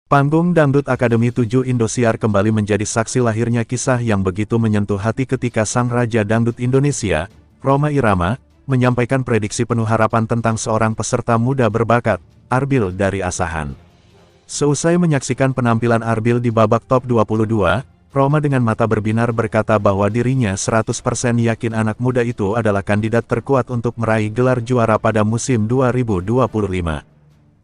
Panggung Dangdut Akademi 7 Indosiar kembali menjadi saksi lahirnya kisah yang begitu menyentuh hati ketika sang Raja Dangdut Indonesia, Rhoma Irama, menyampaikan prediksi penuh harapan tentang seorang peserta muda berbakat, Arbil dari Asahan. Seusai menyaksikan penampilan Arbil di babak top 22, Rhoma dengan mata berbinar berkata bahwa dirinya 100% yakin anak muda itu adalah kandidat terkuat untuk meraih gelar juara pada musim 2025.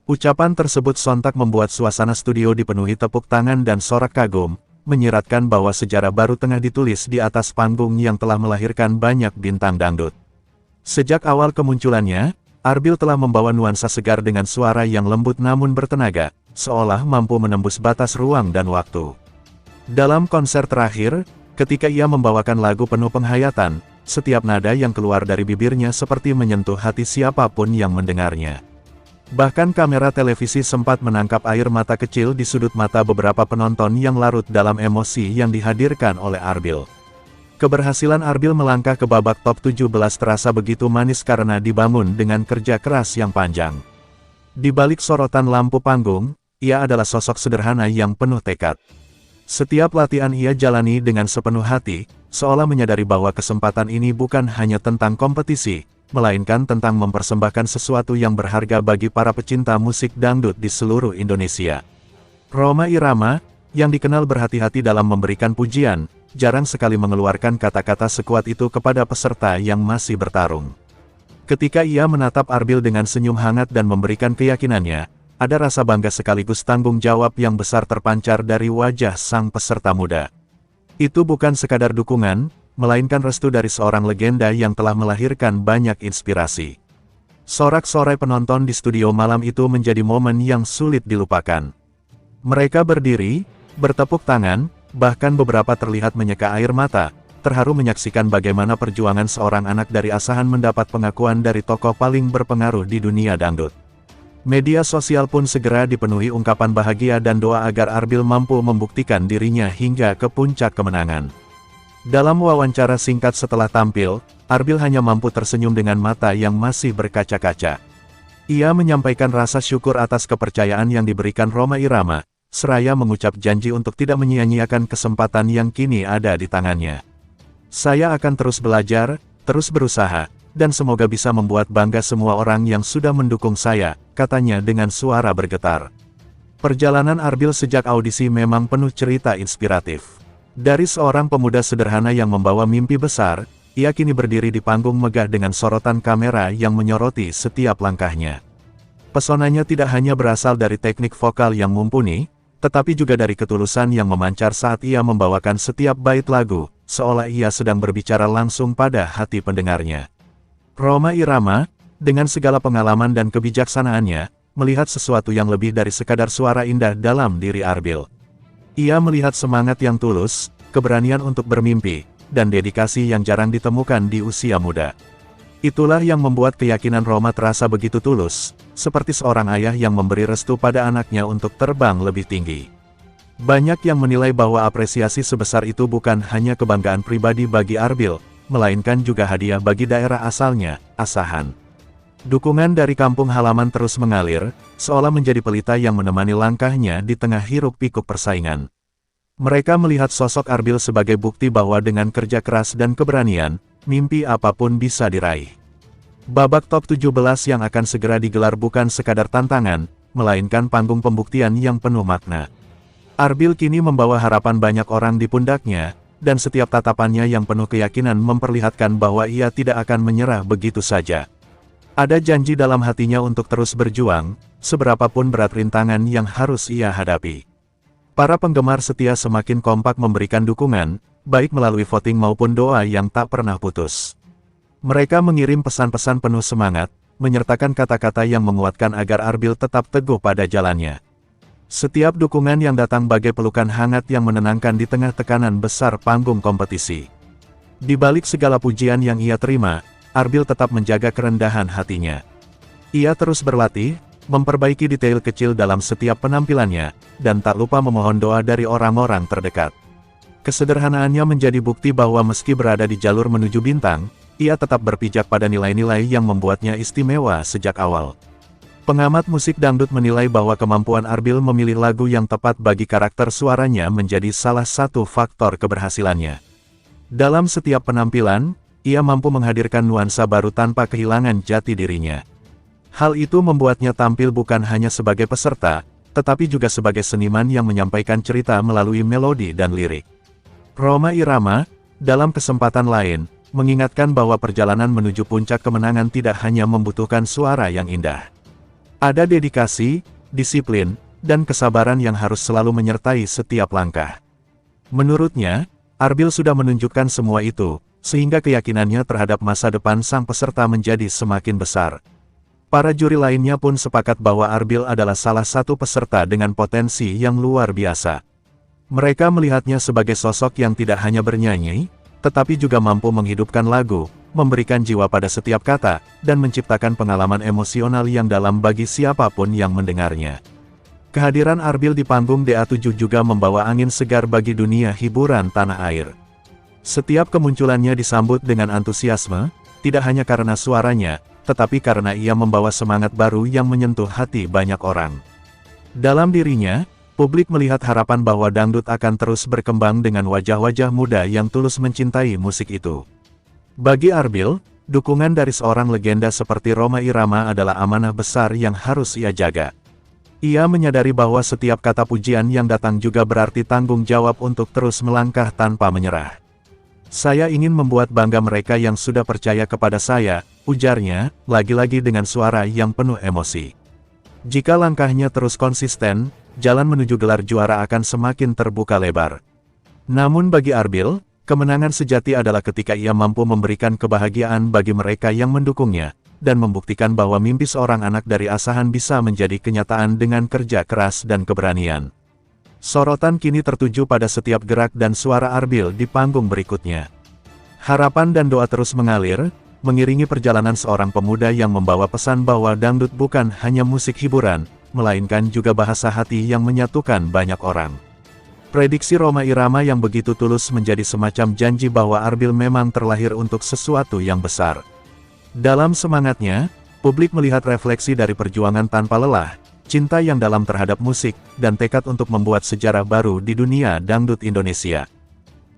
Ucapan tersebut sontak membuat suasana studio dipenuhi tepuk tangan dan sorak kagum, menyiratkan bahwa sejarah baru tengah ditulis di atas panggung yang telah melahirkan banyak bintang dangdut. Sejak awal kemunculannya, Arbil telah membawa nuansa segar dengan suara yang lembut namun bertenaga, seolah mampu menembus batas ruang dan waktu. Dalam konser terakhir, ketika ia membawakan lagu penuh penghayatan, setiap nada yang keluar dari bibirnya seperti menyentuh hati siapapun yang mendengarnya. Bahkan kamera televisi sempat menangkap air mata kecil di sudut mata beberapa penonton yang larut dalam emosi yang dihadirkan oleh Arbil. Keberhasilan Arbil melangkah ke babak top 17 terasa begitu manis karena dibangun dengan kerja keras yang panjang. Di balik sorotan lampu panggung, ia adalah sosok sederhana yang penuh tekad. Setiap latihan ia jalani dengan sepenuh hati, seolah menyadari bahwa kesempatan ini bukan hanya tentang kompetisi, melainkan tentang mempersembahkan sesuatu yang berharga bagi para pecinta musik dangdut di seluruh Indonesia. Rhoma Irama, yang dikenal berhati-hati dalam memberikan pujian, jarang sekali mengeluarkan kata-kata sekuat itu kepada peserta yang masih bertarung. Ketika ia menatap Arbil dengan senyum hangat dan memberikan keyakinannya, ada rasa bangga sekaligus tanggung jawab yang besar terpancar dari wajah sang peserta muda. Itu bukan sekadar dukungan, melainkan restu dari seorang legenda yang telah melahirkan banyak inspirasi. Sorak-sorai penonton di studio malam itu menjadi momen yang sulit dilupakan. Mereka berdiri, bertepuk tangan, bahkan beberapa terlihat menyeka air mata, terharu menyaksikan bagaimana perjuangan seorang anak dari Asahan mendapat pengakuan dari tokoh paling berpengaruh di dunia dangdut. Media sosial pun segera dipenuhi ungkapan bahagia dan doa agar Arbil mampu membuktikan dirinya hingga ke puncak kemenangan. Dalam wawancara singkat setelah tampil, Arbil hanya mampu tersenyum dengan mata yang masih berkaca-kaca. Ia menyampaikan rasa syukur atas kepercayaan yang diberikan Rhoma Irama, seraya mengucap janji untuk tidak menyia-nyiakan kesempatan yang kini ada di tangannya. Saya akan terus belajar, terus berusaha, dan semoga bisa membuat bangga semua orang yang sudah mendukung saya, katanya dengan suara bergetar. Perjalanan Arbil sejak audisi memang penuh cerita inspiratif. Dari seorang pemuda sederhana yang membawa mimpi besar, ia kini berdiri di panggung megah dengan sorotan kamera yang menyoroti setiap langkahnya. Pesonanya tidak hanya berasal dari teknik vokal yang mumpuni, tetapi juga dari ketulusan yang memancar saat ia membawakan setiap bait lagu, seolah ia sedang berbicara langsung pada hati pendengarnya. Rhoma Irama, dengan segala pengalaman dan kebijaksanaannya, melihat sesuatu yang lebih dari sekadar suara indah dalam diri Arbil. Ia melihat semangat yang tulus, keberanian untuk bermimpi, dan dedikasi yang jarang ditemukan di usia muda. Itulah yang membuat keyakinan Rhoma terasa begitu tulus, seperti seorang ayah yang memberi restu pada anaknya untuk terbang lebih tinggi. Banyak yang menilai bahwa apresiasi sebesar itu bukan hanya kebanggaan pribadi bagi Arbil, melainkan juga hadiah bagi daerah asalnya, Asahan. Dukungan dari kampung halaman terus mengalir, seolah menjadi pelita yang menemani langkahnya di tengah hiruk-pikuk persaingan. Mereka melihat sosok Arbil sebagai bukti bahwa dengan kerja keras dan keberanian, mimpi apapun bisa diraih. Babak top 17 yang akan segera digelar bukan sekadar tantangan, melainkan panggung pembuktian yang penuh makna. Arbil kini membawa harapan banyak orang di pundaknya, dan setiap tatapannya yang penuh keyakinan memperlihatkan bahwa ia tidak akan menyerah begitu saja. Ada janji dalam hatinya untuk terus berjuang, seberapapun berat rintangan yang harus ia hadapi. Para penggemar setia semakin kompak memberikan dukungan, baik melalui voting maupun doa yang tak pernah putus. Mereka mengirim pesan-pesan penuh semangat, menyertakan kata-kata yang menguatkan agar Arbil tetap teguh pada jalannya. Setiap dukungan yang datang bagai pelukan hangat yang menenangkan di tengah tekanan besar panggung kompetisi. Di balik segala pujian yang ia terima, Arbil tetap menjaga kerendahan hatinya. Ia terus berlatih, memperbaiki detail kecil dalam setiap penampilannya, dan tak lupa memohon doa dari orang-orang terdekat. Kesederhanaannya menjadi bukti bahwa meski berada di jalur menuju bintang, ia tetap berpijak pada nilai-nilai yang membuatnya istimewa sejak awal. Pengamat musik dangdut menilai bahwa kemampuan Arbil memilih lagu yang tepat bagi karakter suaranya menjadi salah satu faktor keberhasilannya. Dalam setiap penampilan, ia mampu menghadirkan nuansa baru tanpa kehilangan jati dirinya. Hal itu membuatnya tampil bukan hanya sebagai peserta, tetapi juga sebagai seniman yang menyampaikan cerita melalui melodi dan lirik. Rhoma Irama, dalam kesempatan lain, mengingatkan bahwa perjalanan menuju puncak kemenangan tidak hanya membutuhkan suara yang indah. Ada dedikasi, disiplin, dan kesabaran yang harus selalu menyertai setiap langkah. Menurutnya, Arbil sudah menunjukkan semua itu, sehingga keyakinannya terhadap masa depan sang peserta menjadi semakin besar. Para juri lainnya pun sepakat bahwa Arbil adalah salah satu peserta dengan potensi yang luar biasa. Mereka melihatnya sebagai sosok yang tidak hanya bernyanyi, tetapi juga mampu menghidupkan lagu, memberikan jiwa pada setiap kata, dan menciptakan pengalaman emosional yang dalam bagi siapapun yang mendengarnya. Kehadiran Arbil di panggung DA7 juga membawa angin segar bagi dunia hiburan tanah air. Setiap kemunculannya disambut dengan antusiasme, tidak hanya karena suaranya, tetapi karena ia membawa semangat baru yang menyentuh hati banyak orang. Dalam dirinya, publik melihat harapan bahwa dangdut akan terus berkembang dengan wajah-wajah muda yang tulus mencintai musik itu. Bagi Arbil, dukungan dari seorang legenda seperti Rhoma Irama adalah amanah besar yang harus ia jaga. Ia menyadari bahwa setiap kata pujian yang datang juga berarti tanggung jawab untuk terus melangkah tanpa menyerah. Saya ingin membuat bangga mereka yang sudah percaya kepada saya, ujarnya, lagi-lagi dengan suara yang penuh emosi. Jika langkahnya terus konsisten, jalan menuju gelar juara akan semakin terbuka lebar. Namun bagi Arbil, kemenangan sejati adalah ketika ia mampu memberikan kebahagiaan bagi mereka yang mendukungnya, dan membuktikan bahwa mimpi seorang anak dari asahan bisa menjadi kenyataan dengan kerja keras dan keberanian. Sorotan kini tertuju pada setiap gerak dan suara Arbil di panggung berikutnya. Harapan dan doa terus mengalir, mengiringi perjalanan seorang pemuda yang membawa pesan bahwa dangdut bukan hanya musik hiburan, melainkan juga bahasa hati yang menyatukan banyak orang. Prediksi Rhoma Irama yang begitu tulus menjadi semacam janji bahwa Arbil memang terlahir untuk sesuatu yang besar. Dalam semangatnya, publik melihat refleksi dari perjuangan tanpa lelah, cinta yang dalam terhadap musik, dan tekad untuk membuat sejarah baru di dunia dangdut Indonesia.